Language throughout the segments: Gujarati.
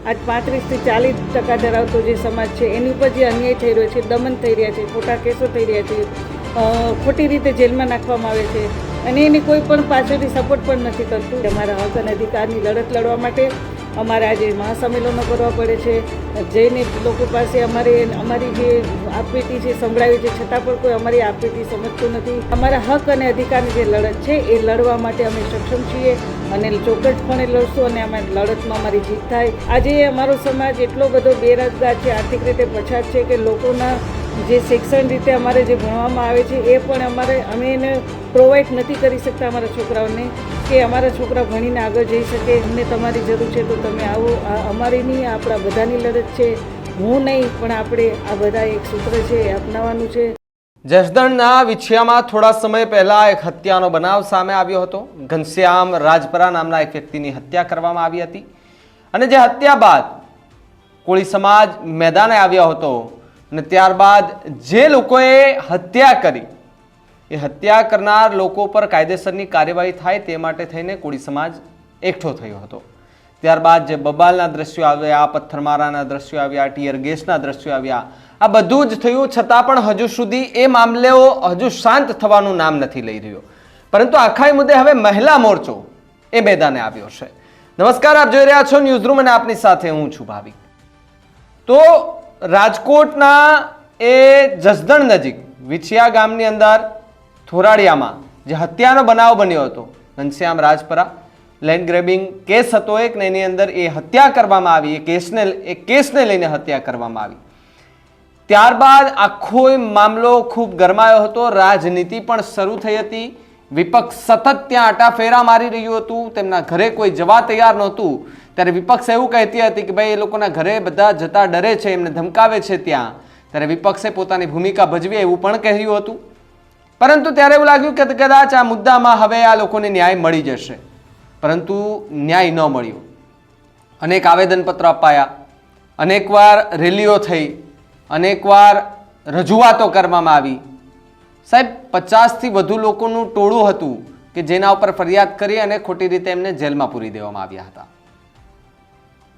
આજ 35 થી 40% ધરાવતો જે સમાજ છે એની ઉપર જે અન્યાય થઈ રહ્યો છે, દમન થઈ રહ્યા છે, ખોટા કેસો થઈ રહ્યા છે, ખોટી રીતે જેલમાં નાખવામાં આવે છે અને એની કોઈ પણ પાછળથી સપોર્ટ પણ નથી કરતું. અમારા હક અને અધિકારની લડત લડવા માટે અમારે આજે મહાસંમેલનો કરવા પડે છે. જઈને લોકો પાસે અમારી જે આપવીતી છે સંભળાવી છે, છતાં પણ કોઈ અમારી આપવીતી સમજતું નથી. અમારા હક અને અધિકારની જે લડત છે એ લડવા માટે અમે સક્ષમ છીએ અને ચોક્કસપણે લડશું અને અમારી લડતમાં અમારી જીત થાય. આજે અમારો સમાજ એટલો બધો બેરોજગાર છે, આર્થિક રીતે પછાત છે કે લોકોના જે શિક્ષણ રીતે અમારે જે ભણવામાં આવે છે એ પણ અમે એને પ્રોવાઈડ નથી કરી શકતા અમારા છોકરાઓને, કે અમારા છોકરા ભણીને આગળ જઈ શકે. અમને તમારી જરૂર છે તો તમે આવો. અમારી નહીં, આપણા બધાની લડત છે. હું નહીં પણ આપણે આ બધા એક સૂત્ર છે એ અપનાવવાનું છે. જસદણના વિછિયામાં થોડા સમય પહેલા એક હત્યાનો બનાવ સામે આવ્યો હતો. ઘનશ્યામ રાજપરા નામના એક વ્યક્તિની હત્યા કરવામાં આવી હતી અને જે હત્યા બાદ કોળી સમાજ મેદાને આવ્યો હતો અને ત્યારબાદ જે લોકોએ હત્યા કરી એ હત્યા કરનાર લોકો પર કાયદેસરની કાર્યવાહી થાય તે માટે થઈને કોળી સમાજ એકઠો થયો હતો. ત્યારબાદ જે બબાલના દ્રશ્યો આવ્યા, પથ્થરમારાના દ્રશ્યો આવ્યા, ટીયર ગેસના દ્રશ્યો આવ્યા, આ બધું જ થયું છતાં પણ હજુ સુધી એ મામલેઓ હજુ શાંત થવાનું નામ નથી લઈ રહ્યો. પરંતુ આખા મુદ્દે હવે મહિલા મોરચો એ મેદાને આવ્યો છે. નમસ્કાર, આપ જોઈ રહ્યા છો ન્યૂઝ રૂમ અને આપની સાથે હું છું ભાવિક. તો રાજકોટના એ જસદણ નજીક વિછિયા ગામની અંદર થોરાડિયામાં જે હત્યાનો બનાવ બન્યો હતો, Ghanshyam Rajpara land grabbing case હતો એક ને એની અંદર એ હત્યા કરવામાં આવી. એ કેસને લઈને હત્યા કરવામાં આવી. ત્યારબાદ આખો મામલો ખૂબ ગરમાયો હતો. રાજનીતિ પણ શરૂ થઈ હતી. વિપક્ષ સતત ત્યાં આટાફેરા મારી રહ્યું હતું. તેમના ઘરે કોઈ જવા તૈયાર નહોતું. ત્યારે વિપક્ષ એવું કહેતી હતી કે ભાઈ એ લોકોના ઘરે બધા જતા ડરે છે, એમને ધમકાવે છે ત્યાં. ત્યારે વિપક્ષે પોતાની ભૂમિકા ભજવી એવું પણ કહ્યું હતું. પરંતુ ત્યારે એવું લાગ્યું કે કદાચ આ મુદ્દામાં હવે આ લોકોને ન્યાય મળી જશે, પરંતુ ન્યાય ન મળ્યો. અનેક આવેદનપત્રો અપાયા, અનેકવાર રેલીઓ થઈ, અનેકવાર રજૂઆતો કરવામાં આવી. સાહેબ, 50થી વધુ લોકોનું ટોળું હતું કે જેના ઉપર ફરિયાદ કરી અને ખોટી રીતે એમને જેલમાં પૂરી દેવામાં આવ્યા હતા.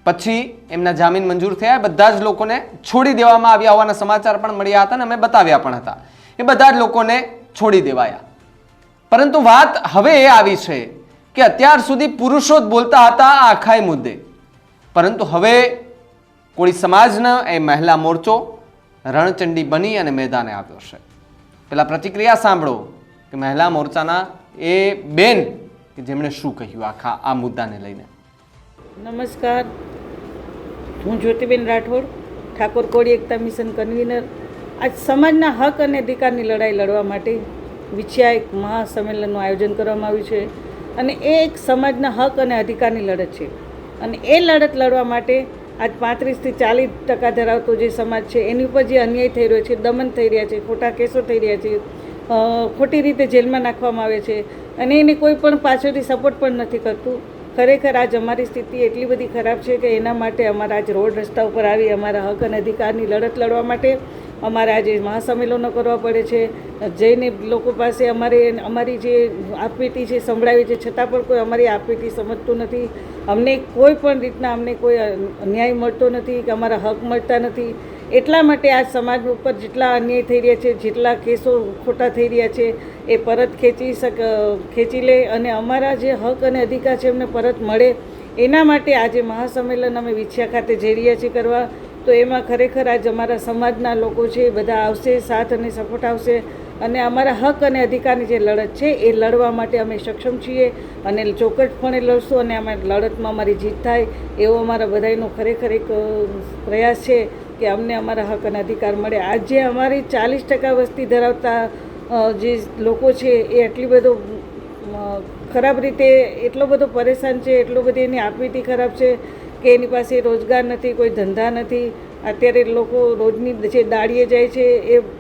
પછી એમના જામીન મંજૂર થયા. બધા જ લોકોને છોડી દેવામાં આવ્યા હોવાના સમાચાર પણ મળ્યા હતા અને અમે બતાવ્યા પણ હતા. એ બધા જ લોકોને છોડી દેવાયા. પરંતુ વાત હવે એ આવી છે કે અત્યાર સુધી પુરુષો જ બોલતા હતા આ આખા મુદ્દે, પરંતુ હવે કોળી સમાજનો એ મહિલા મોરચો રણચંડી બની અને મેદાને આવ્યો છે. પેલા પ્રતિક્રિયા સાંભળો કે મહિલા મોરચાના એ બેન કે જેમણે શું કહ્યું આખા આ મુદ્દાને લઈને. નમસ્કાર, હું જ્યોતિબેન રાઠોડ, ઠાકોર કોળી એકતા મિશન કન્વીનર. આજ સમાજના હક અને અધિકારની લડાઈ લડવા માટે વિછિયા એક મહાસંમેલનનું આયોજન કરવામાં આવ્યું છે અને એ એક સમાજના હક અને અધિકારની લડત છે. અને એ લડત લડવા માટે આજ 35થી 40% ધરાવતો જે સમાજ છે એની ઉપર જે અન્યાય થઈ રહ્યો છે, દમન થઈ રહ્યા છે, ખોટા કેસો થઈ રહ્યા છે, ખોટી રીતે જેલમાં નાખવામાં આવે છે અને એની કોઈ પણ પાછળથી સપોર્ટ પણ નથી કરતું. ખરેખર આજ અમારી સ્થિતિ એટલી બધી ખરાબ છે કે એના માટે અમારા આજ રોડ રસ્તા ઉપર આવી અમારા હક અને અધિકારની લડત લડવા માટે અમારે આજે મહાસંમેલનો કરવા પડે છે. જઈને લોકો પાસે અમારી જે આપવીતી છે સંભળાવી છે, છતાં પણ કોઈ અમારી આપવીતી સમજતું નથી. અમને કોઈ પણ રીતના કોઈ ન્યાય મળતો નથી, કે અમારા હક મળતા નથી. એટલા માટે આ સમાજ ઉપર જેટલા અન્યાય થઈ રહ્યા છે, જેટલા કેસો ખોટા થઈ રહ્યા છે એ પરત ખેંચી લે અને અમારા જે હક અને અધિકાર છે એમને પરત મળે. એના માટે આજે મહાસંમેલન અમે વિછિયા ખાતે જઈ રહ્યા છીએ કરવા. તો એમાં ખરેખર આજ અમારા સમાજના લોકો છે એ બધા આવશે, સાથ અને સપોર્ટ આવશે અને અમારા હક અને અધિકારની જે લડત છે એ લડવા માટે અમે સક્ષમ છીએ અને ચોક્કસપણે લડશું અને અમારી લડતમાં અમારી જીત થાય એવો અમારા બધાનો ખરેખર એક પ્રયાસ છે કે અમને અમારા હક અને અધિકાર મળે. આજે અમારી 40% વસ્તી ધરાવતા જે લોકો છે એ એટલી બધો ખરાબ રીતે એટલો બધો પરેશાન છે, એટલો બધી એની આપવીતી ખરાબ છે કે એની પાસે રોજગાર નથી, કોઈ ધંધા નથી. અત્યારે લોકો રોજની જે દાળીએ જાય છે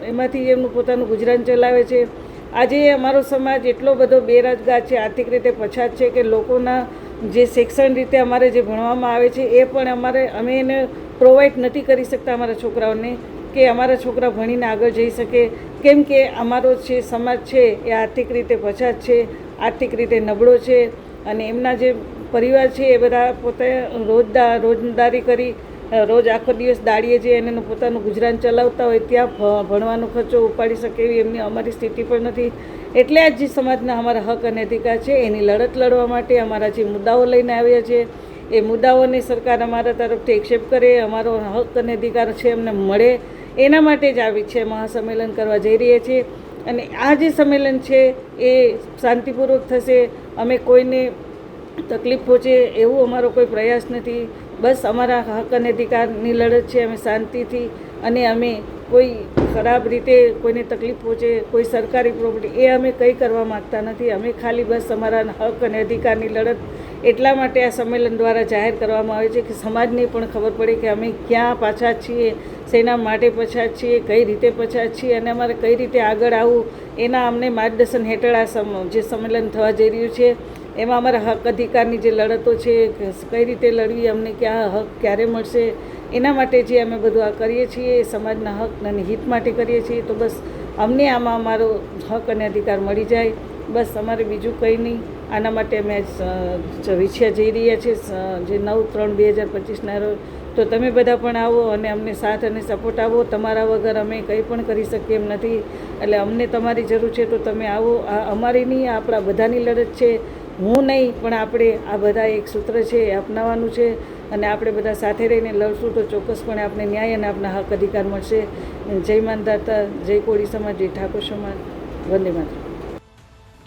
એમાંથી એમનું પોતાનું ગુજરાન ચલાવે છે. આજે અમારો સમાજ એટલો બધો બેરોજગાર છે, આર્થિક રીતે પછાત છે કે લોકોના જે શિક્ષણ રીતે અમારે જે ભણવામાં આવે છે એ પણ અમે એને પ્રોવાઈડ નથી કરી શકતા અમારા છોકરાઓને, કે અમારા છોકરા ભણીને આગળ જઈ શકે. કેમ કે અમારો જે સમાજ છે એ આર્થિક રીતે પછાત છે, આર્થિક રીતે નબળો છે અને એમના જે પરિવાર છે એ બધા પોતે રોજદારી કરી રોજ આખો દિવસ દાડીએ જઈ અને એનું પોતાનું ગુજરાન ચલાવતા હોય, ત્યાં ભણવાનો ખર્ચો ઉપાડી શકે એવી એમની અમારી સ્થિતિ પણ નથી. એટલે આજ જે સમાજના અમારા હક અને અધિકાર છે એની લડત લડવા માટે અમારા જે મુદ્દાઓ લઈને આવ્યા છે એ મુદ્દાઓને સરકાર અમારા તરફથી એક્સેપ્ટ કરે, અમારો હક અને અધિકાર છે એમને મળે, એના માટે જ આવી છે મહાસંમેલન કરવા જઈ રહ્યા છીએ. અને આ જે સંમેલન છે એ શાંતિપૂર્વક થશે. અમે કોઈને તકલીફ પહોંચે એવું અમારો કોઈ પ્રયાસ નથી. બસ અમારા હક અને અધિકારની લડત છે. અમે શાંતિથી અને અમે કોઈ ખરાબ રીતે કોઈને તકલીફ પહોંચે, કોઈ સરકારી પ્રોપર્ટી એ અમે કંઈ કરવા માગતા નથી. અમે ખાલી બસ અમારા હક અને અધિકારની લડત એટલા માટે આ સંમેલન દ્વારા જાહેર કરવામાં આવે છે કે સમાજને પણ ખબર પડે કે અમે ક્યાં પાછા છીએ, શેના માટે પછાત છીએ, કઈ રીતે પછાત છીએ અને અમારે કઈ રીતે આગળ આવવું એના અમને માર્ગદર્શન હેઠળ આ જે સંમેલન થવા જઈ રહ્યું છે એમાં અમારા હક અધિકારની જે લડતો છે કઈ રીતે લડવી, અમને ક્યાં હક ક્યારે મળશે, એના માટે જે અમે બધું આ કરીએ છીએ એ સમાજના હક અને હિત માટે કરીએ છીએ. તો બસ અમને આમાં અમારો હક અને અધિકાર મળી જાય, બસ અમારે બીજું કંઈ નહીં. આના માટે અમે વિછ્યા જઈ રહ્યા છીએ જે 9/3/2025ના રોજ. તો તમે બધા પણ આવો અને અમને સાથ અને સપોર્ટ આવો. તમારા વગર અમે કંઈ પણ કરી શકીએ એમ નથી. એટલે અમને તમારી જરૂર છે તો તમે આવો. આ અમારી નહીં, આપણા બધાની લડત છે. હું નહીં પણ આપણે આ બધા એક સૂત્ર છે એ અપનાવવાનું છે અને આપણે બધા સાથે રહીને લડશું તો ચોક્કસપણે આપણે ન્યાય અને આપણા હક અધિકાર મળશે. જય માનદાતા, જય કોળી સમાજ, જય ઠાકોર સમાજ, વંદે માતરમ.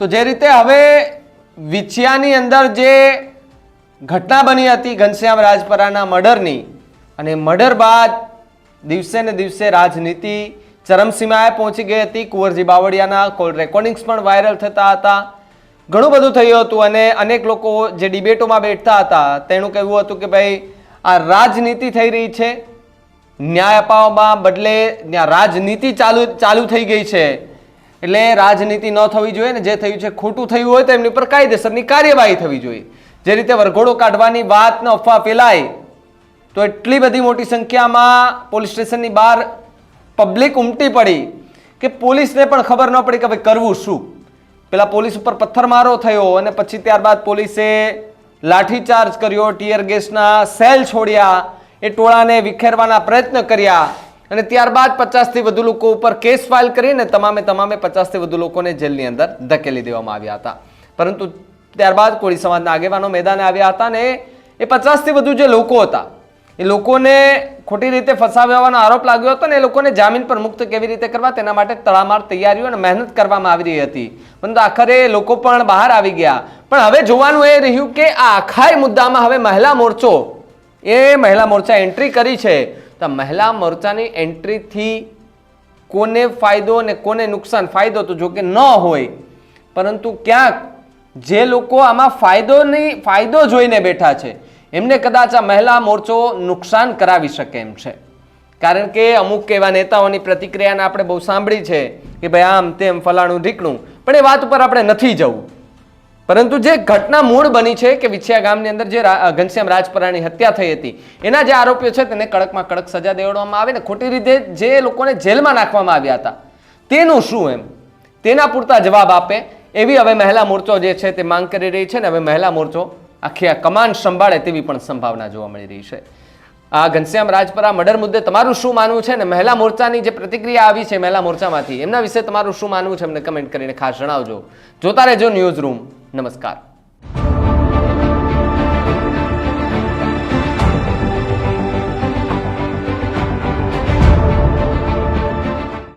તો જે રીતે હવે વિછિયાની અંદર જે ઘટના બની હતી ઘનશ્યામ રાજપરાના મર્ડરની, અને મર્ડર બાદ દિવસે ને દિવસે રાજનીતિ ચરમસીમાએ પહોંચી ગઈ હતી. કુંવરજી બાવળિયાના કોલ રેકોર્ડિંગ્સ પણ વાયરલ થતા હતા, ઘણું બધું થયું હતું. અને અનેક લોકો જે ડિબેટોમાં બેઠતા હતા તેનું કહેવું હતું કે ભાઈ આ રાજનીતિ થઈ રહી છે, ન્યાય અપાવવામાં બદલે ત્યાં રાજનીતિ ચાલુ થઈ ગઈ છે, એટલે રાજનીતિ ન થવી જોઈએ ને જે થયું છે ખોટું થયું હોય તો એમની પર કાયદેસરની કાર્યવાહી થવી જોઈએ. જે રીતે વરઘોડો કાઢવાની વાતનો અફવા ફેલાય તો એટલી બધી મોટી સંખ્યામાં પોલીસ સ્ટેશનની બહાર પબ્લિક ઉમટી પડી કે પોલીસને પણ ખબર ન પડી કે ભાઈ કરવું શું. પેલા પોલીસ ઉપર પથ્થરમારો થયો અને પછી ત્યારબાદ પોલીસે લાઠીચાર્જ કર્યો, ટીયર ગેસના સેલ છોડ્યા, એ ટોળાને વિખેરવાના પ્રયત્ન કર્યા અને ત્યારબાદ 50થી વધુ લોકો ઉપર કેસ ફાઇલ કરીને તમામે 50થી વધુ લોકોને જેલની અંદર ધકેલી દેવામાં આવ્યા હતા. પરંતુ ત્યારબાદ કોળી સમાજના આગેવાનો મેદાને આવ્યા હતા અને એ 50થી વધુ જે લોકો હતા એ લોકોને ખોટી રીતે ફસાવવાનો આરોપ લાગ્યો હતો ને એ લોકોને જામીન પર મુક્ત કેવી રીતે કરવા તેના માટે તડામાર તૈયારીઓ અને મહેનત કરવામાં આવી રહી હતી. પરંતુ આખરે લોકો પણ બહાર આવી ગયા. પણ હવે જોવાનું એ રહ્યું કે આ આખા મુદ્દામાં હવે મહિલા મોરચા એન્ટ્રી કરી છે. તો મહિલા મોરચાની એન્ટ્રીથી કોને ફાયદો અને કોને નુકસાન? ફાયદો તો જો કે ન હોય, પરંતુ ક્યાંક જે લોકો આમાં ફાયદો જોઈને બેઠા છે એમને કદાચ આ મહિલા મોરચો નુકસાન કરાવી શકે એમ છે. કારણ કે અમુક એવા નેતાઓની પ્રતિક્રિયાને આપણે બહુ સાંભળી છે કે ભાઈ આમ તેમ ફલાણું ઢીકણું, પણ એ વાત ઉપર આપણે નથી જવું. પરંતુ જે ઘટના મૂળ બની છે કે વિછિયા ગામની અંદર જે ઘનશ્યામ રાજપરાની હત્યા થઈ હતી એના જે આરોપીઓ છે તેને કડકમાં કડક સજા દેવડાવવામાં આવે ને ખોટી રીતે જે લોકોને જેલમાં નાખવામાં આવ્યા હતા તેનું શું એમ તેના પૂરતા જવાબ આપે એવી હવે મહિલા મોરચો જે છે તે માંગ કરી રહી છે. ને હવે મહિલા મોરચો આખી આ કમાન સંભાળે તેવી પણ સંભાવના જોવા મળી રહી છે. આ ઘનશ્યામ રાજપરા મર્ડર મુદ્દે તમારું શું માનવું છે ને મહિલા મોરચાની જે પ્રતિક્રિયા આવી છે મહિલા મોરચામાંથી એમના વિશે તમારું શું માનવું છે અમને કમેન્ટ કરીને ખાસ જણાવજો. જોતા રહેજો ન્યૂઝ રૂમ. નમસ્કાર.